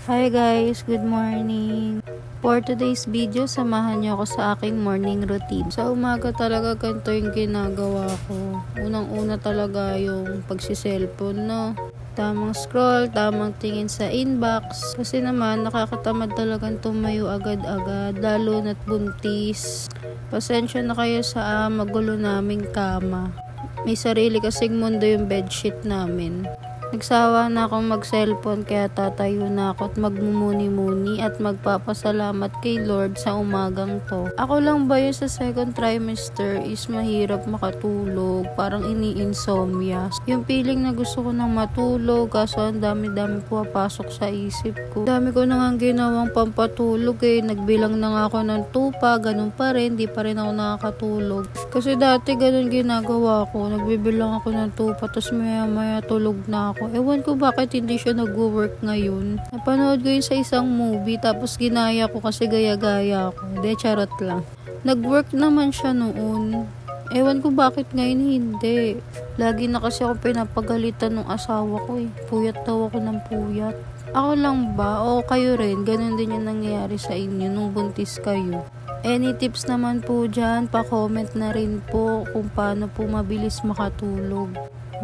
Hi guys, good morning. For today's video, samahan niyo ako sa aking morning routine. Sa umaga talaga ganito yung ginagawa ko. Unang-una talaga yung pagsiselfon, no? Tamang scroll, tamang tingin sa inbox. Kasi naman, nakakatamad talagang tumayo agad-agad, lalo na't buntis. Pasensya na kayo sa magulo naming kama. May sarili kasing mundo yung bedsheet namin. Nagsawa na akong mag-cellphone kaya tatayo na ako at magmumuni-muni at magpapasalamat kay Lord sa umagang to. Ako lang ba yun sa second trimester is mahirap makatulog, parang ini-insomnia. Yung feeling na gusto ko nang matulog kaso ang dami-dami pumapasok sa isip ko. Dami ko na nga ginawang pampatulog nagbilang na nga ako ng tupa, ganun pa rin, di pa rin ako nakakatulog. Kasi dati ganun ginagawa ko, nagbibilang ako ng tupa tapos maya-maya tulog na ako. Ewan ko bakit hindi siya nag-work ngayon. Napanood ko yun sa isang movie tapos ginaya ko kasi gaya-gaya ako. De, charot lang. Nag-work naman siya noon. Ewan ko bakit ngayon hindi. Lagi na kasi ako pinapagalitan ng asawa ko Puyat daw ako ng puyat. Ako lang ba? O kayo rin? Ganun din yung nangyayari sa inyo nung buntis kayo. Any tips naman po dyan? Pa-comment na rin po kung paano po mabilis makatulog.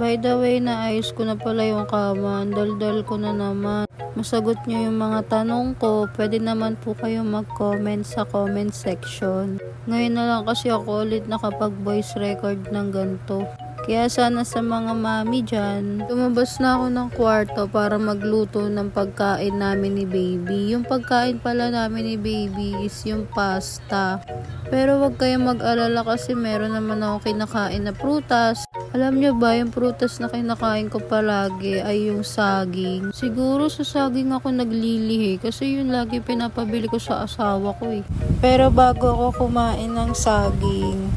By the way, naayos ko na pala yung kama. Daldal ko na naman. Masagot nyo yung mga tanong ko, pwede naman po kayo mag-comment sa comment section. Ngayon na lang kasi ako ulit nakapag-voice record ng ganito. Kaya sana sa mga mami dyan, lumabas na ako ng kwarto para magluto ng pagkain namin ni baby. Yung pagkain pala namin ni baby is yung pasta. Pero wag kayong mag-alala kasi meron naman ako kinakain na prutas. Alam nyo ba, yung prutas na kinakain ko palagi ay yung saging. Siguro sa saging ako naglilihi kasi yun lagi pinapabili ko sa asawa ko Pero bago ako kumain ng saging,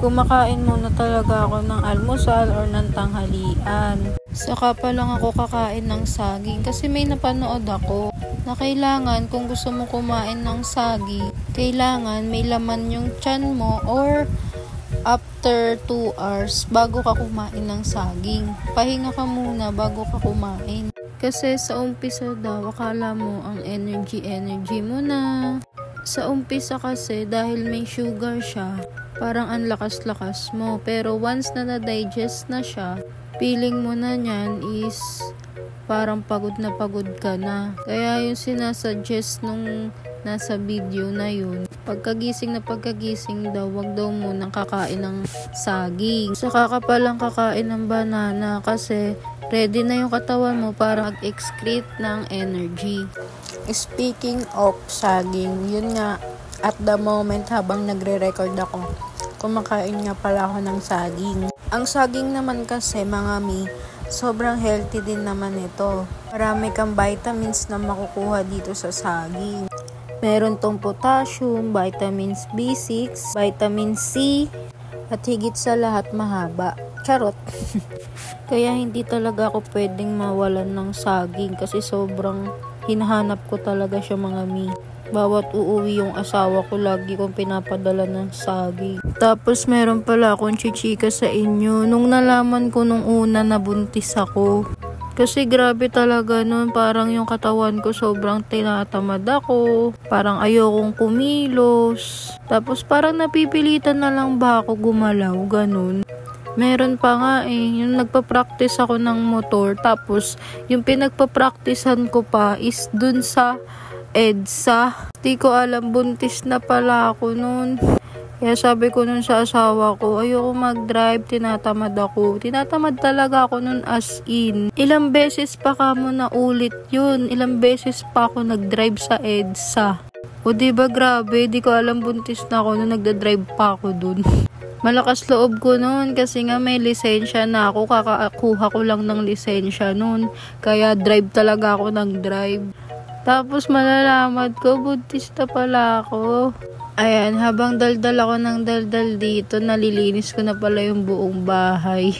kumakain muna talaga ako ng almusal or ng tanghalian. Saka pa lang ako kakain ng saging kasi may napanood ako na kailangan kung gusto mo kumain ng saging, kailangan may laman yung tiyan mo or after 2 hours bago ka kumain ng saging. Pahinga ka muna bago ka kumain. Kasi sa umpisa daw, akala mo ang energy mo na. Sa umpisa kasi dahil may sugar siya, parang ang lakas-lakas mo. Pero once na na-digest na siya, feeling mo na niyan is parang pagod ka na. Kaya yung sinasuggest nung nasa video na yun, pagkagising daw, wag daw munang kakain ng saging. Saka ka palang kakain ng banana kasi ready na yung katawan mo para mag-excrete ng energy. Speaking of saging, yun nga, at the moment habang nagre-record ako, kumakain nga pala ako ng saging. Ang saging naman kasi, mga mi, sobrang healthy din naman ito. Marami kang vitamins na makukuha dito sa saging. Meron tong potassium, vitamins B6, vitamin C, at higit sa lahat mahaba. Charot. Kaya hindi talaga ako pwedeng mawalan ng saging kasi sobrang hinahanap ko talaga siya, mga mi. Bawat uuwi yung asawa ko, lagi kong pinapadala ng saging. Tapos meron pala akong chichika sa inyo. Nung nalaman ko nung una na buntis ako, kasi grabe talaga nun, parang yung katawan ko sobrang tinatamad ako. Parang ayokong kumilos. Tapos parang napipilitan na lang ba ako gumalaw, ganun. Meron pa nga yung nagpa-practice ako ng motor. Tapos yung pinagpa-practicean ko pa is dun sa EDSA. Di ko alam, buntis na pala ako nun. Kaya sabi ko nun sa asawa ko, ayoko mag-drive, tinatamad ako. Tinatamad talaga ako nun as in. Ilang beses pa kamo na ulit yun. Ilang beses pa ako nag-drive sa EDSA. O diba grabe, di ko alam buntis na ako nung nagda-drive pa ako dun. Malakas loob ko nun kasi nga may lisensya na ako. Kakakuha ko lang ng lisensya nun. Kaya drive talaga ako ng drive. Tapos malalaman ko, buntis na pala ako. Ayan, habang daldal ako ng daldal dito, nalilinis ko na pala yung buong bahay.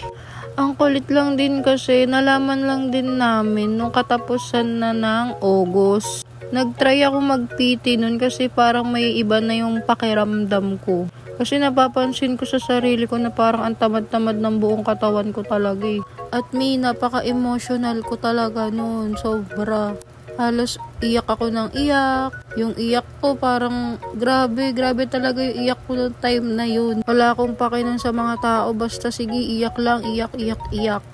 Ang kulit lang din kasi, nalaman lang din namin nung katapusan na ng August. Nag-try ako mag-PT nun kasi parang may iba na yung pakiramdam ko. Kasi napapansin ko sa sarili ko na parang ang tamad-tamad ng buong katawan ko talaga At may napaka-emotional ko talaga nun, sobra. Halos iyak ako ng iyak. Yung iyak ko parang grabe talaga yung iyak ko noong time na yun. Wala akong pakialam sa mga tao, basta sige iyak lang, iyak.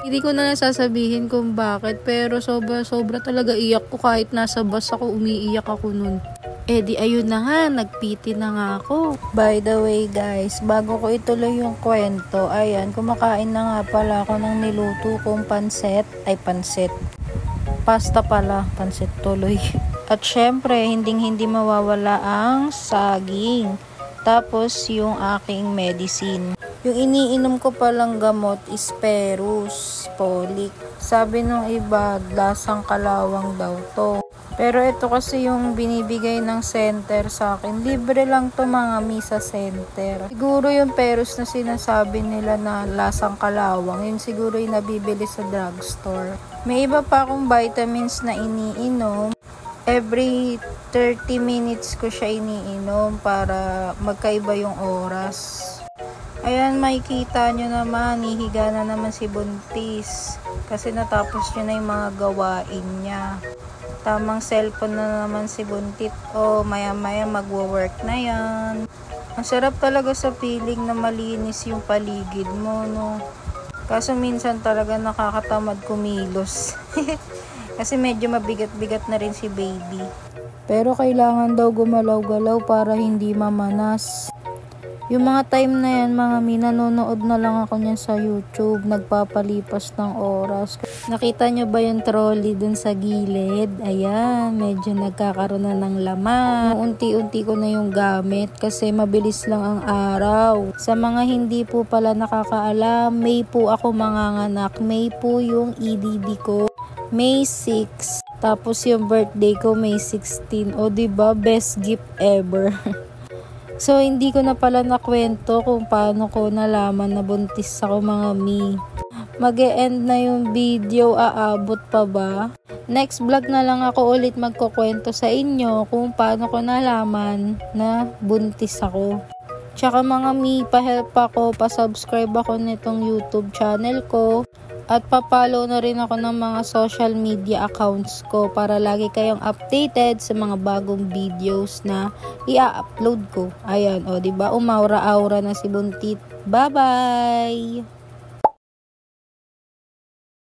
Hindi ko na nasasabihin kung bakit, pero sobra talaga iyak ko kahit nasa bus ako, umiiyak ako nun. Eh di ayun na nga, nagpiti na nga ako. By the way guys, bago ko ituloy yung kwento, ayan, kumakain na nga pala ako ng niluto kong pasta pala, pansit tuloy. At syempre, hindi mawawala ang saging. Tapos yung aking medicine. Yung iniinom ko palang gamot is Perus Folic. Sabi nung iba, lasang kalawang daw to. Pero ito kasi yung binibigay ng center sa akin. Libre lang to mga misa center. Siguro yung Perus na sinasabi nila na lasang kalawang, yun siguro yung nabibili sa drugstore. May iba pa akong vitamins na iniinom. Every 30 minutes ko siya iniinom para magkaiba yung oras. Ayan, makikita nyo naman, hihiga na naman si Buntis. Kasi natapos nyo na yung mga gawain niya. Tamang cellphone na naman si Buntit. Maya magwo-work na yan. Ang sarap talaga sa feeling na malinis yung paligid mo, no? Kaso minsan talaga nakakatamad kumilos. Kasi medyo mabigat-bigat na rin si baby. Pero kailangan daw gumalaw-galaw para hindi mamanas. Yung mga time na yan, mga nanonood na lang ako niyan sa YouTube, nagpapalipas ng oras. Nakita nyo ba yung trolley dun sa gilid? Ayan, medyo nagkakaroon na ng laman. Unti-unti ko na yung gamit kasi mabilis lang ang araw. Sa mga hindi po pala nakakaalam, May po ako manganganak. May po yung EDD ko. May 6. Tapos yung birthday ko May 16. O diba, best gift ever. So, hindi ko na pala nakwento kung paano ko nalaman na buntis ako mga mi. Mag-e-end na yung video, aabot pa ba? Next vlog na lang ako ulit magkukwento sa inyo kung paano ko nalaman na buntis ako. Tsaka mga mi, pa-help ako, pa-subscribe ako nitong YouTube channel ko. At pa-follow na rin ako ng mga social media accounts ko para lagi kayong updated sa mga bagong videos na i-upload ko. Ayan, diba? Umaura-aura na si Buntit. Bye-bye!